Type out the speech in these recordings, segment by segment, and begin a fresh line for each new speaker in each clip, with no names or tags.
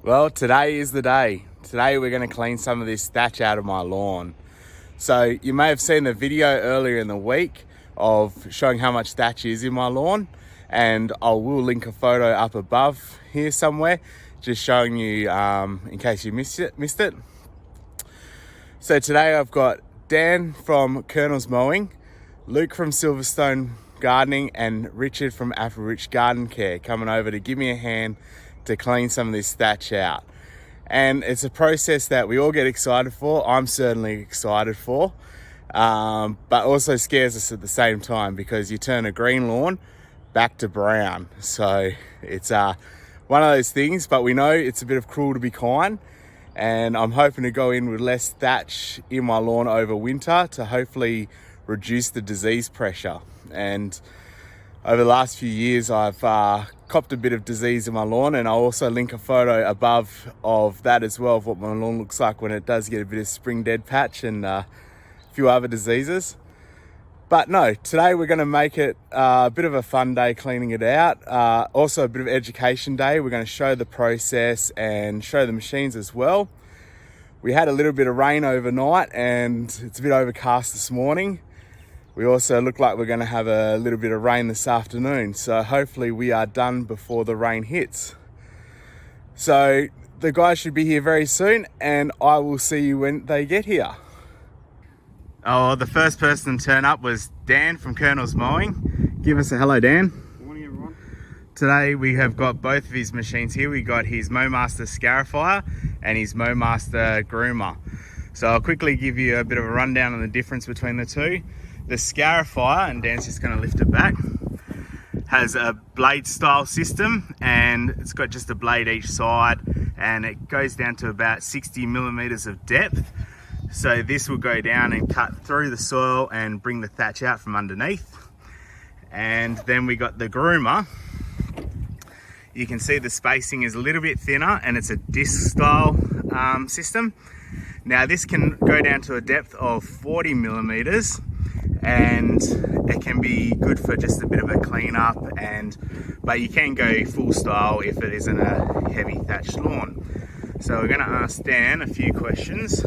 Well, today is the day. Today we're going to clean some of this thatch out of my lawn. So you may have seen the video earlier in the week of showing how much thatch is in my lawn, and I will link a photo up above here somewhere just showing you in case you missed it. So today I've got Dan from Colonel's Mowing, Luke from Silverstone Gardening, and Richard from Afro-Rich Garden Care coming over to give me a hand to clean some of this thatch out. And it's a process that we all get excited for. I'm certainly excited for, but also scares us at the same time because you turn a green lawn back to brown. So it's one of those things, but we know it's a bit of cruel to be kind, and I'm hoping to go in with less thatch in my lawn over winter to hopefully reduce the disease pressure. And over the last few years, I've copped a bit of disease in my lawn, and I'll also link a photo above of that as well, of what my lawn looks like when it does get a bit of spring dead patch and a few other diseases. But no, today we're going to make it a bit of a fun day cleaning it out. Also a bit of education day. We're going to show the process and show the machines as well. We had a little bit of rain overnight and it's a bit overcast this morning. We also look like we're going to have a little bit of rain this afternoon, so hopefully we are done before the rain hits. So the guys should be here very soon, and I will see you when they get here. Oh, the first person to turn up was Dan from Colonel's Mowing. Give us a hello, Dan.
Good morning, everyone.
Today we have got both of his machines here. We got his Mowmaster Scarifier and his Mowmaster Groomer. So I'll quickly give you a bit of a rundown on the difference between the two. The Scarifier, and Dan's just going to lift it back, has a blade style system, and it's got just a blade each side, and it goes down to about 60 millimeters of depth. So this will go down and cut through the soil and bring the thatch out from underneath. And then we got the Groomer. You can see the spacing is a little bit thinner, and it's a disc style system. Now this can go down to a depth of 40 millimeters, and it can be good for just a bit of a cleanup, but you can go full style if it isn't a heavy thatched lawn. So we're going to ask Dan a few questions.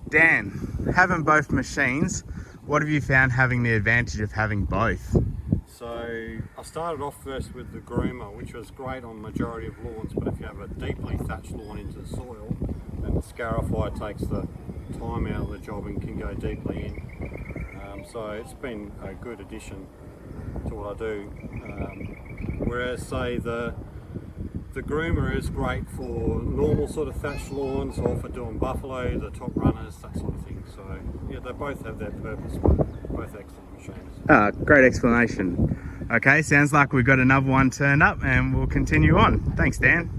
Dan, having both machines, what have you found having the advantage of having both?
So I started off first with the Groomer, which was great on majority of lawns, but if you have a deeply thatched lawn into the soil, then the Scarifier takes the time out of the job and can go deeply in. So it's been a good addition to what I do. Whereas say the Groomer is great for normal sort of thatched lawns, or for doing buffalo, the top runners, that sort of thing. So yeah, they both have their purpose, but both excellent machines.
Great explanation. Okay, sounds like we've got another one turned up, and we'll continue on. Thanks, Dan.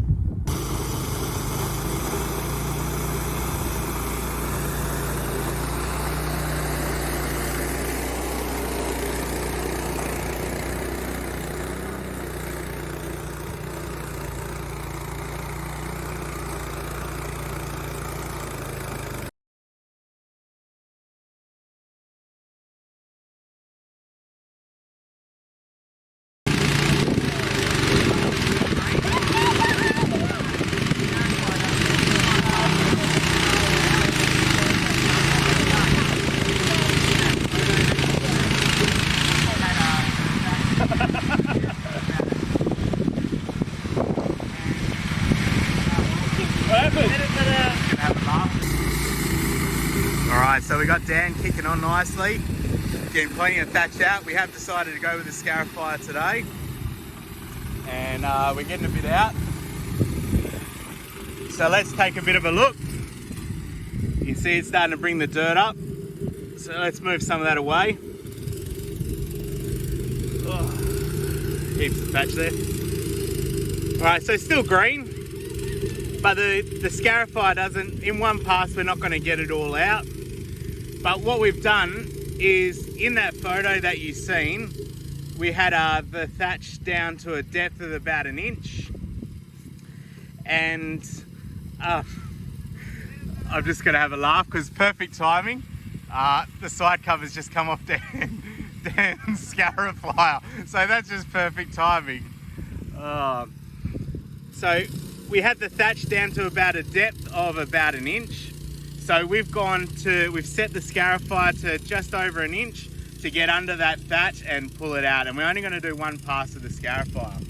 Alright, so we got Dan kicking on nicely, getting plenty of thatch out. We have decided to go with the Scarifier today, and we're getting a bit out. So let's take a bit of a look. You can see it's starting to bring the dirt up, so let's move some of that away. Oh, heaps of thatch there. Alright, so still green, but the Scarifier doesn't, in one pass we're not going to get it all out. But what we've done is, in that photo that you've seen, we had the thatch down to a depth of about 1 inch. And I'm just going to have a laugh because perfect timing. The side cover's just come off Dan's Scarifier. So that's just perfect timing. So we had the thatch down to about a depth of about 1 inch. So we've set the scarifier to just over 1 inch to get under that thatch and pull it out. And we're only going to do one pass of the scarifier.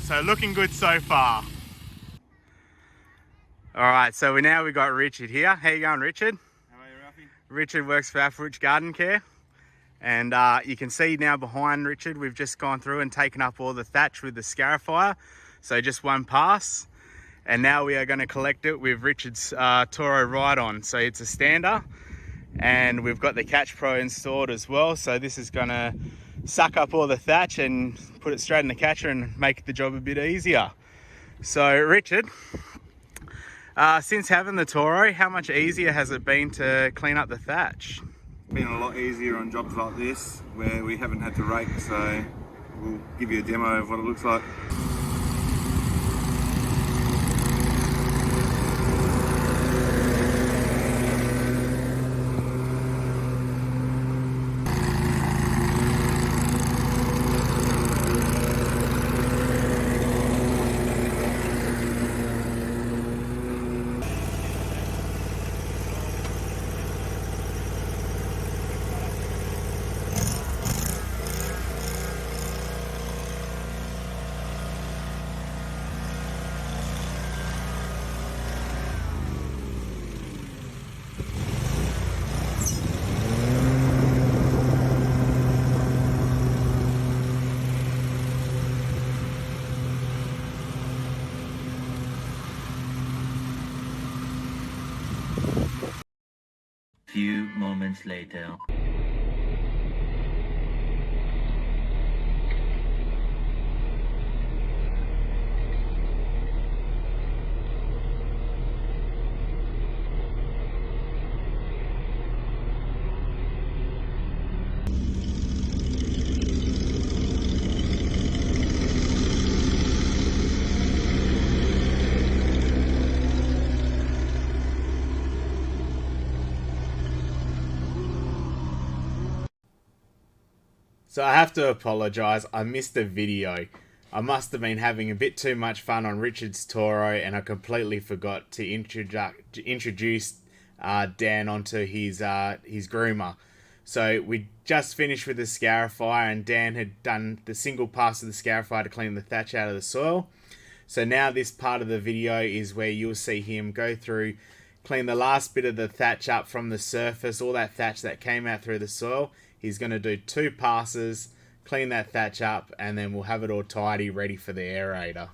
So looking good so far. All right, so we've got Richard here. How you going, Richard?
How are you, Ralphy?
Richard works for Aerated Garden Care. And you can see now behind Richard, we've just gone through and taken up all the thatch with the scarifier. So just one pass. And now we are going to collect it with Richard's Toro ride-on. So it's a stander, and we've got the Catch Pro installed as well. So this is going to suck up all the thatch and put it straight in the catcher and make the job a bit easier. So Richard, since having the Toro, how much easier has it been to clean up the thatch?
Been a lot easier on jobs like this where we haven't had to rake, so we'll give you a demo of what it looks like.
Few moments later.
So I have to apologise, I missed the video. I must have been having a bit too much fun on Richard's Toro, and I completely forgot to introduce Dan onto his groomer. So we just finished with the scarifier, and Dan had done the single pass of the scarifier to clean the thatch out of the soil. So now this part of the video is where you'll see him go through, clean the last bit of the thatch up from the surface, all that thatch that came out through the soil. He's going to do 2 passes, clean that thatch up, and then we'll have it all tidy, ready for the aerator.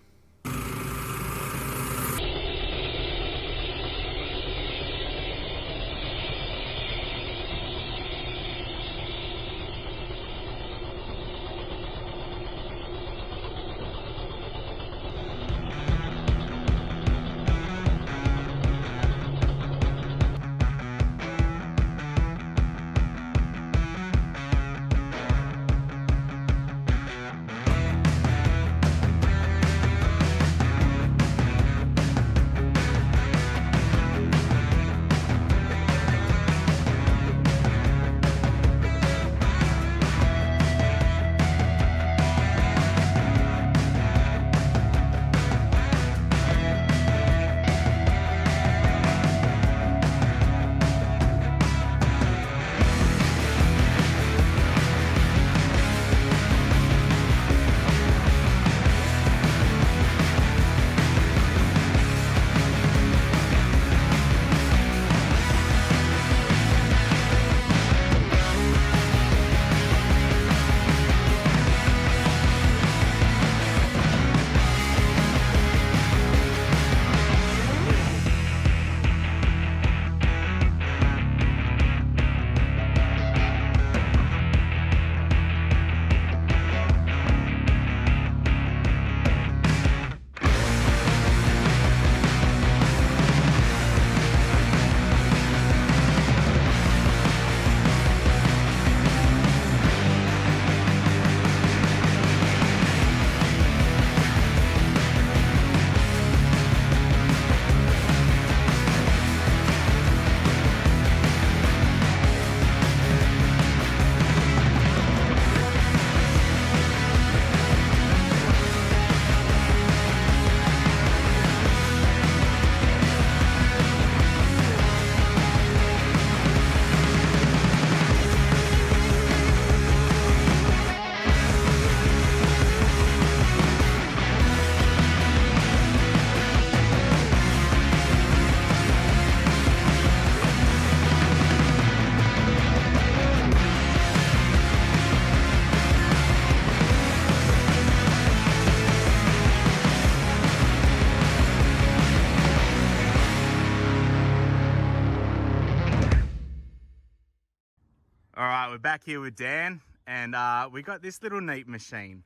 back here with Dan, and we got this little neat machine.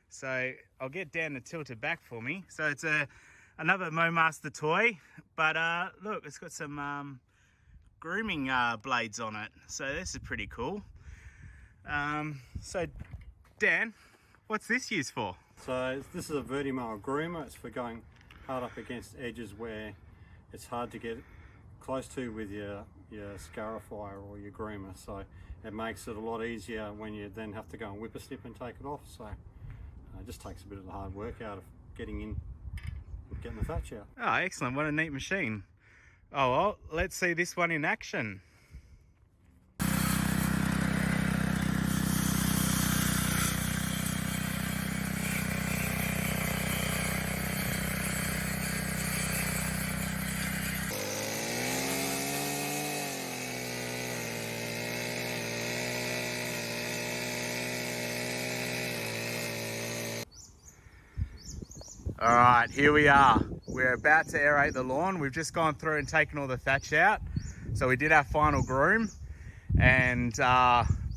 So I'll get Dan to tilt it back for me. So it's another MoMaster toy, but look, it's got some grooming blades on it. So this is pretty cool. So Dan, what's this used for?
So this is a Vertimowed groomer. It's for going hard up against edges where it's hard to get close to with your scarifier or your groomer. So it makes it a lot easier when you then have to go and whip a snip and take it off. So it just takes a bit of the hard work out of getting the thatch out.
Oh, excellent. What a neat machine. Oh, well, let's see this one in action. All right, here we are. We're about to aerate the lawn. We've just gone through and taken all the thatch out. So we did our final groom, and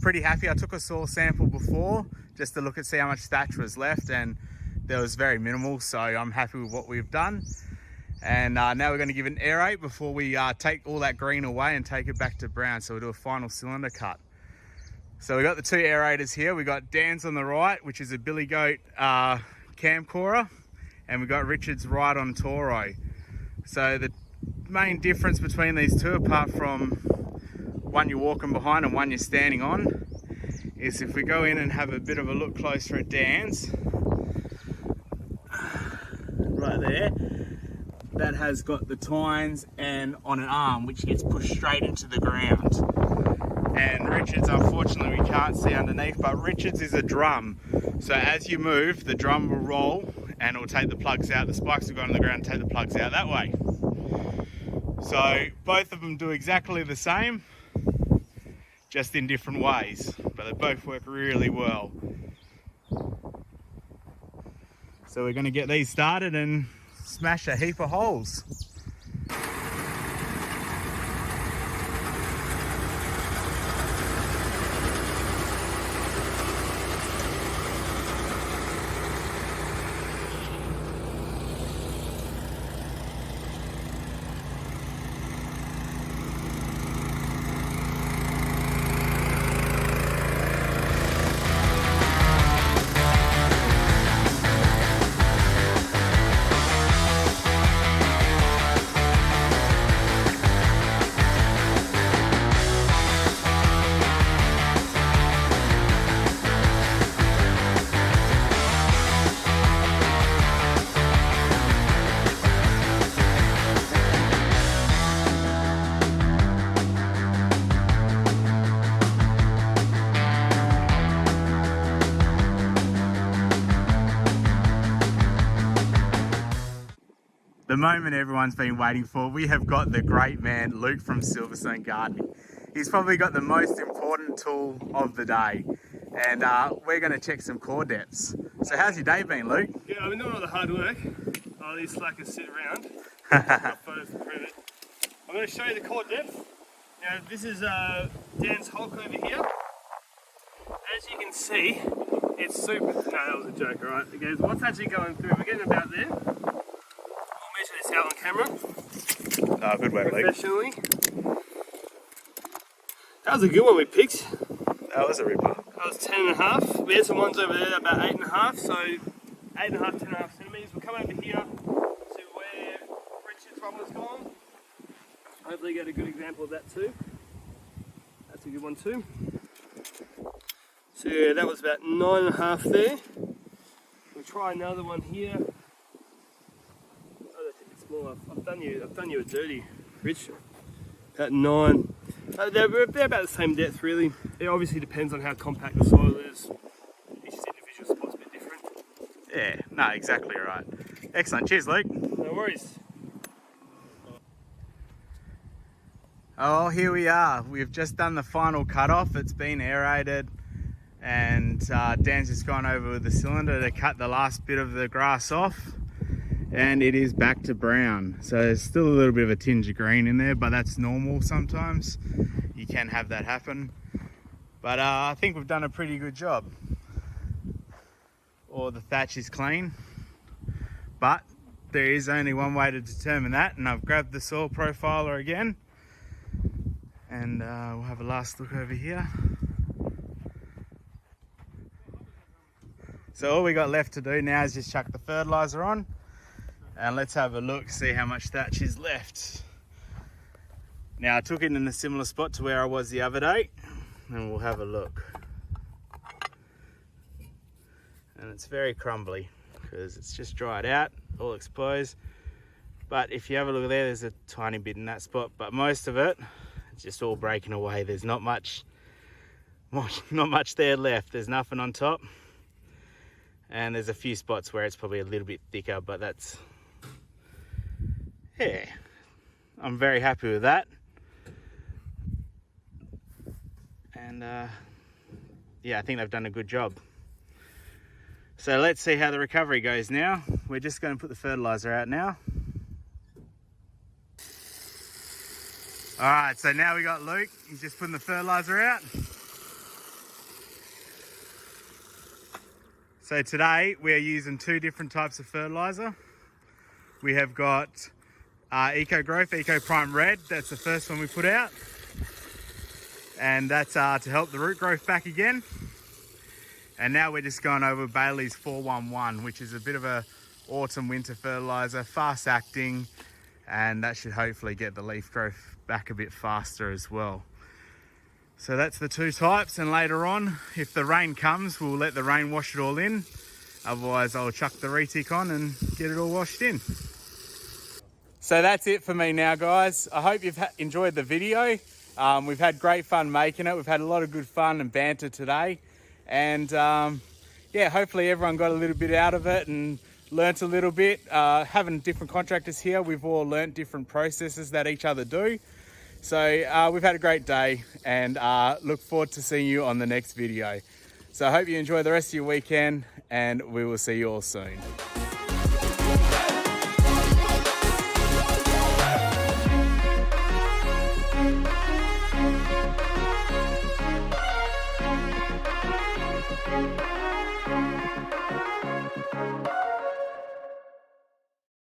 pretty happy. I took a soil sample before just to look and see how much thatch was left, and there was very minimal. So I'm happy with what we've done. And now we're going to give it an aerate before we take all that green away and take it back to brown. So we'll do a final cylinder cut. So we got the two aerators here. We got Dan's on the right, which is a Billy Goat camcorer. And we've got Richard's right on Toro. So the main difference between these two, apart from one you're walking behind and one you're standing on, is if we go in and have a bit of a look closer at Dan's, right there, that has got the tines and on an arm which gets pushed straight into the ground. And Richard's, unfortunately, we can't see underneath, but Richard's is a drum. So as you move, the drum will roll and it will take the plugs out. The spikes will go on the ground and take the plugs out that way. So both of them do exactly the same, just in different ways, but they both work really well. So we're going to get these started and smash a heap of holes. The moment everyone's been waiting for. We have got the great man, Luke from Silverstone Gardening. He's probably got the most important tool of the day. And we're going to check some core depths. So how's your day been, Luke?
Yeah, I've been doing all the hard work. All these slackers sit around. Got photos to prove it. I'm going to show you the core depth. Now this is Dan's hulk over here. As you can see, it's super... No, that was a joke, alright? Okay, so what's actually going through? We're getting about there. I'll measure this out on camera.
Oh, good work, Luke.
Professionally. That was a good one we picked.
That was a ripper.
That was 10.5. We had some ones over there about 8.5, so 8.5, 10.5 centimetres. We'll come over here to where Richard's one was gone. Hopefully get a good example of that too. That's a good one too. So yeah, that was about 9.5 there. We'll try another one here. Oh, that's a bit smaller. I've done you a dirty, Rich. About 9. They're about the same depth really. It obviously depends on how compact the soil is. Each individual spot's a bit different.
Yeah, no, exactly right. Excellent. Cheers, Luke.
No worries.
Oh, here we are. We've just done the final cut-off. It's been aerated, and Dan's just gone over with the cylinder to cut the last bit of the grass off, and it is back to brown. So there's still a little bit of a tinge of green in there, but that's normal sometimes. You can have that happen. But I think we've done a pretty good job. All the thatch is clean, but there is only one way to determine that, and I've grabbed the soil profiler again, and we'll have a last look over here. So all we got left to do now is just chuck the fertilizer on, and let's have a look, see how much thatch is left. Now I took it in a similar spot to where I was the other day, and we'll have a look. And it's very crumbly because it's just dried out, all exposed. But if you have a look there, there's a tiny bit in that spot, but most of it, it's just all breaking away. There's not much there left. There's nothing on top. And there's a few spots where it's probably a little bit thicker, but that's, yeah, I'm very happy with that. And yeah, I think they've done a good job. So let's see how the recovery goes now. We're just going to put the fertilizer out now. All right, so now we got Luke. He's just putting the fertilizer out. So today we're using two different types of fertilizer. We have got Eco Growth, Eco Prime Red. That's the first one we put out. And that's to help the root growth back again. And now we're just going over Bailey's 411, which is a bit of a autumn winter fertilizer, fast acting, and that should hopefully get the leaf growth back a bit faster as well. So that's the two types, and later on, if the rain comes, we'll let the rain wash it all in. Otherwise I'll chuck the retic on and get it all washed in. So that's it for me now, guys. I hope you've enjoyed the video. We've had great fun making it. We've had a lot of good fun and banter today. And yeah, hopefully everyone got a little bit out of it and learnt a little bit. Having different contractors here, we've all learnt different processes that each other do. So we've had a great day, and look forward to seeing you on the next video. So I hope you enjoy the rest of your weekend, and we will see you all soon.